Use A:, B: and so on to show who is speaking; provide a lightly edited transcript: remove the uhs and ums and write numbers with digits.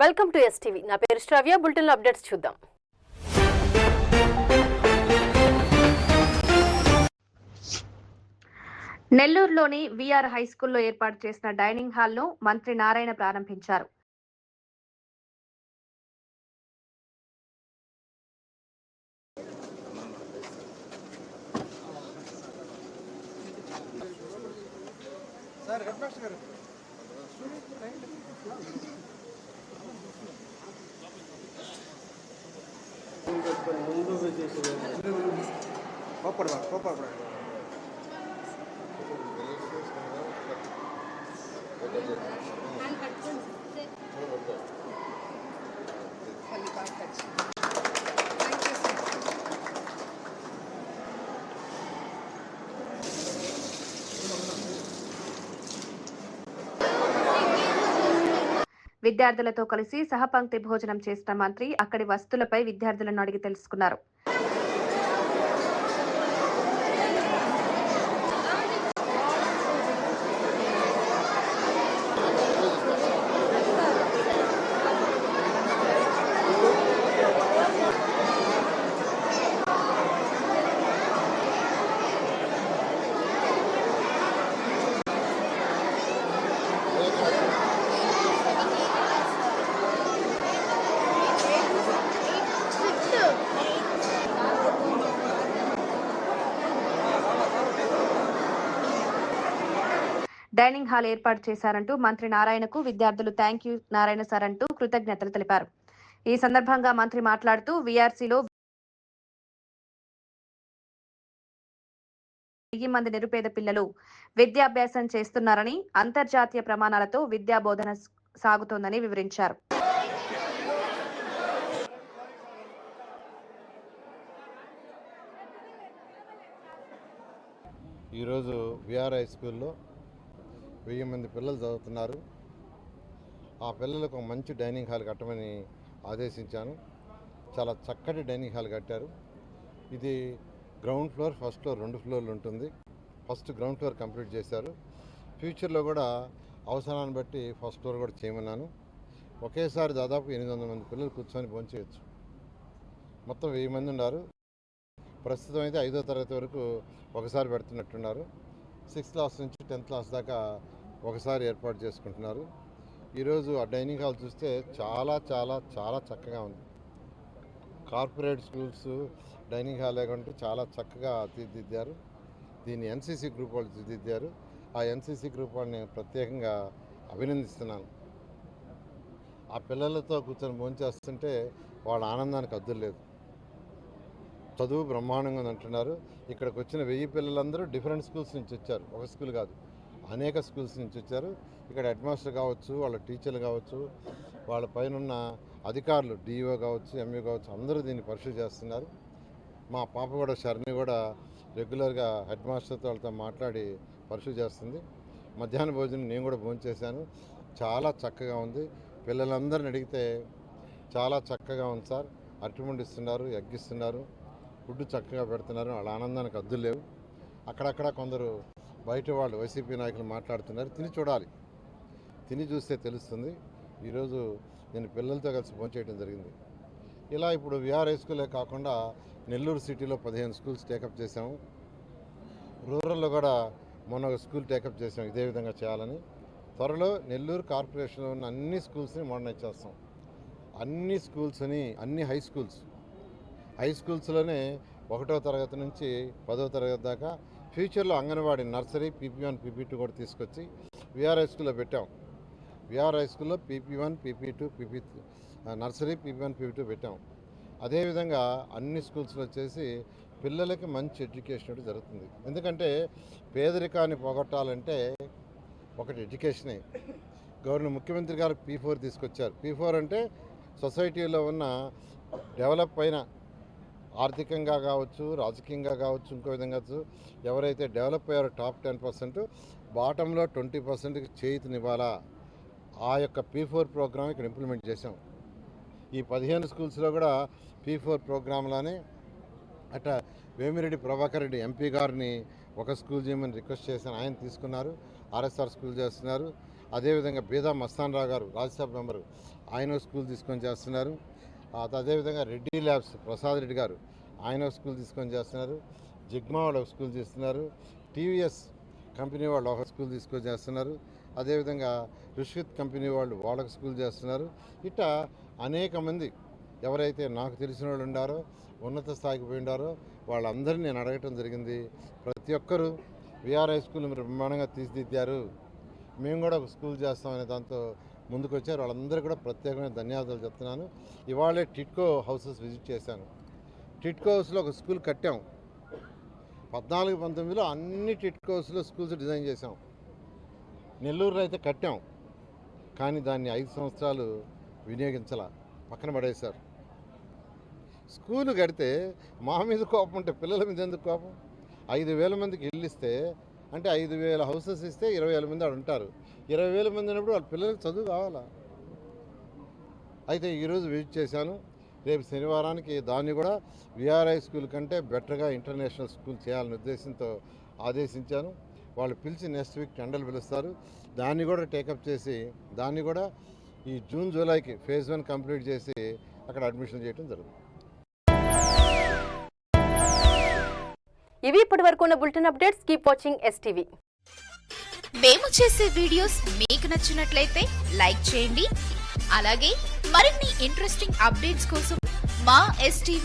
A: Welcome to STV. నా పేరు శ్రావ్య. Bulletin updates చూద్దాం.
B: నెల్లూరులోని విఆర్ హై స్కూల్లో ఏర్పాటు చేసిన డైనింగ్ హాల్ను మంత్రి నారాయణ ప్రారంభించారు. విద్యార్థులతో కలిసి సహపంక్తి భోజనం చేసిన మంత్రి అక్కడి వస్తువులపై విద్యార్థులను అడిగి తెలుసుకున్నారు. డైనింగ్ హాల్ ఏర్పాటు చేశారంటూ మంత్రి నారాయణకు విద్యార్థులు థ్యాంక్ యూ నారాయణ సార్ అంటూ కృతజ్ఞతలు తెలిపారు. ఈ సందర్భంగా మంత్రి మాట్లాడుతూ వీఆర్సీలో 1000 మంది నిరుపేద పిల్లలు విద్యాభ్యాసం చేస్తున్నారని, అంతర్జాతీయ ప్రమాణాలతో విద్యా బోధన సాగుతోందని వివరించారు.
C: ఈరోజు విఆర్ హై స్కూల్లో 1000 మంది పిల్లలు చదువుతున్నారు. ఆ పిల్లలకు మంచి డైనింగ్ హాల్ కట్టమని ఆదేశించాను. చాలా చక్కటి డైనింగ్ హాల్ కట్టారు. ఇది గ్రౌండ్ ఫ్లోర్, ఫస్ట్ ఫ్లోర్ 2 ఫ్లోర్లు ఉంటుంది. ఫస్ట్ గ్రౌండ్ ఫ్లోర్ కంప్లీట్ చేశారు. ఫ్యూచర్లో కూడా అవసరాన్ని బట్టి ఫస్ట్ ఫ్లోర్ కూడా చేయమన్నాను. ఒకేసారి దాదాపు 800 మంది పిల్లలు కూర్చొని భోంచేయచ్చు. మొత్తం 1000 మంది ఉన్నారు. ప్రస్తుతం అయితే 5వ తరగతి వరకు ఒకసారి పెడుతున్నట్టున్నారు. 6th క్లాస్ నుంచి 10th క్లాస్ దాకా ఒకసారి ఏర్పాటు చేసుకుంటున్నారు. ఈరోజు ఆ డైనింగ్ హాల్ చూస్తే చాలా చాలా చాలా చక్కగా ఉంది. కార్పొరేట్ స్కూల్స్ డైనింగ్ హాల్ లేకుంటే చాలా చక్కగా తీర్చిదిద్దారు. దీన్ని ఎన్సీసీ గ్రూప్ వాళ్ళు తీర్చిదిద్దారు. ఆ ఎన్సీసీ గ్రూప్ వాళ్ళని ప్రత్యేకంగా అభినందిస్తున్నాను. ఆ పిల్లలతో కూర్చొని భోంచేస్తుంటే వాళ్ళ ఆనందానికి హద్దులు లేదు. చదువు బ్రహ్మాండంగా అంటున్నారు. ఇక్కడికి వచ్చిన 1000 పిల్లలందరూ డిఫరెంట్ స్కూల్స్ నుంచి వచ్చారు. ఒక స్కూల్ కాదు, అనేక స్కూల్స్ నుంచి వచ్చారు. ఇక్కడ హెడ్ మాస్టర్ కావచ్చు, వాళ్ళ టీచర్లు కావచ్చు, వాళ్ళ పైన ఉన్న అధికారులు డిఓ కావచ్చు, ఎంఈ కావచ్చు, అందరూ దీన్ని పరిశీలి చేస్తున్నారు. మా పాప కూడా షర్ని కూడా రెగ్యులర్గా హెడ్ మాస్టర్తో వాళ్ళతో మాట్లాడి పరిశీలి చేస్తుంది. మధ్యాహ్న భోజనం నేను కూడా భోంచేశాను. చాలా చక్కగా ఉంది. పిల్లలందరిని అడిగితే చాలా చక్కగా ఉంది సార్, అరటిముండి ఇస్తున్నారు, ఎగ్గిస్తున్నారు, ఫుడ్ చక్కగా పెడుతున్నారు. వాళ్ళ ఆనందానికి హద్దులు లేవు. అక్కడక్కడ కొందరు బయట వాళ్ళు వైసీపీ నాయకులు మాట్లాడుతున్నారు. తిని చూడాలి, తిని చూస్తే తెలుస్తుంది. ఈరోజు నేను పిల్లలతో కలిసి భోంచేయడం జరిగింది. ఇలా ఇప్పుడు విఆర్ హై స్కూలే కాకుండా నెల్లూరు సిటీలో 15 స్కూల్స్ టేకప్ చేసాము. రూరల్లో కూడా మొన్న ఒక స్కూల్ టేకప్ చేసాము ఇదే విధంగా చేయాలని. త్వరలో నెల్లూరు కార్పొరేషన్లో ఉన్న అన్ని స్కూల్స్ని మోడర్నైజ్ చేస్తాం. అన్ని స్కూల్స్ని, అన్ని హై స్కూల్స్లోనే 1వ తరగతి నుంచి 10వ తరగతి దాకా ఫ్యూచర్లో అంగన్వాడీ, నర్సరీ, PP1, PP2 కూడా తీసుకొచ్చి విఆర్ హై స్కూల్లో పెట్టాం. విఆర్ హై స్కూల్లో PP1, PP2, nursery, PP1, PP2 పెట్టాం. అదేవిధంగా అన్ని స్కూల్స్లో వచ్చేసి పిల్లలకి మంచి ఎడ్యుకేషన్ జరుగుతుంది. ఎందుకంటే పేదరికాన్ని పోగొట్టాలంటే ఒకటి ఎడ్యుకేషనే. ముఖ్యమంత్రి గారు P4 తీసుకొచ్చారు. P4 అంటే సొసైటీలో ఉన్న డెవలప్ అయిన ఆర్థికంగా కావచ్చు, రాజకీయంగా కావచ్చు, ఇంకో విధంగా ఎవరైతే డెవలప్ అయ్యారో టాప్ 10%, బాటంలో 20%కి చేయూతనివ్వాలా. ఆ యొక్క P4 ప్రోగ్రామ్ ఇక్కడ ఇంప్లిమెంట్ చేసాం. ఈ 15 స్కూల్స్లో కూడా P4 ప్రోగ్రాంలోనే అట్లా వేమిరెడ్డి ప్రభాకర్ రెడ్డి ఎంపీ గారిని ఒక స్కూల్ చేయమని రిక్వెస్ట్ చేశాను, ఆయన తీసుకున్నారు. ఆర్ఎస్ఆర్ స్కూల్ చేస్తున్నారు. అదేవిధంగా బీదా మస్తాన్ రావు గారు రాజ్యసభ మెంబరు, ఆయన స్కూల్ తీసుకొని చేస్తున్నారు. అదేవిధంగా రెడ్డి ల్యాబ్స్ ప్రసాద్ రెడ్డి గారు ఆయన స్కూల్ తీసుకొని చేస్తున్నారు. జిగ్మా వాళ్ళు ఒక స్కూల్ చేస్తున్నారు. టీవీఎస్ కంపెనీ వాళ్ళు ఒక స్కూల్ తీసుకొని చేస్తున్నారు. అదేవిధంగా రుషిత్ కంపెనీ వాళ్ళు వాళ్ళకి స్కూల్ చేస్తున్నారు. ఇట్లా అనేక మంది ఎవరైతే నాకు తెలిసిన వాళ్ళు ఉండారో, ఉన్నత స్థాయికి పోయి ఉండారో వాళ్ళందరినీ నేను అడగటం జరిగింది. ప్రతి ఒక్కరూ విఆర్ హై స్కూల్ మీరు బ్రహ్మాండంగా తీర్చిదిద్దారు, మేము కూడా ఒక స్కూల్ చేస్తామనే దాంతో ముందుకు వచ్చారు. వాళ్ళందరూ కూడా ప్రత్యేకమైన ధన్యవాదాలు చెప్తున్నాను. ఇవాళే టిట్కో హౌసెస్ విజిట్ చేశాను. టిట్కో హౌస్లో ఒక స్కూల్ కట్టాం. 14-19లో అన్ని టిట్కో హౌస్లో స్కూల్స్ డిజైన్ చేసాం. నెల్లూరులో అయితే కట్టాం, కానీ దాన్ని 5 సంవత్సరాలు వినియోగించాల, పక్కన పడేశారు. స్కూలు కడితే మా మీద కోపం ఉంటే పిల్లల మీద ఎందుకు కోపం? 5,000 మందికి ఇల్లు ఇస్తే అంటే 5,000 హౌసెస్ ఇస్తే 20,000 మంది ఆడు ఉంటారు. 20,000 మంది ఉన్నప్పుడు వాళ్ళ పిల్లలకి చదువు కావాలా? అయితే ఈరోజు విజిట్ చేశాను. రేపు శనివారానికి దాన్ని కూడా విఆర్ఐ స్కూల్ కంటే బెటర్గా ఇంటర్నేషనల్ స్కూల్ చేయాలనే ఉద్దేశంతో ఆదేశించాను. వాళ్ళు పిలిచి నెక్స్ట్ వీక్ టెండర్లు పిలుస్తారు. దాన్ని కూడా టేకప్ చేసి దాన్ని కూడా ఈ జూన్ జూలైకి ఫేజ్ 1 కంప్లీట్ చేసి అక్కడ అడ్మిషన్ చేయడం జరుగుతుంది.
A: ఇవి ఇప్పటి వరకు ఉన్న bulletin updates. Keep watching STV.
D: మేము చేసే వీడియోస్ మీకు నచ్చినట్లయితే లైక్ చేయండి. అలాగే మరిన్ని ఇంట్రెస్టింగ్ అప్డేట్స్ కోసం మా STV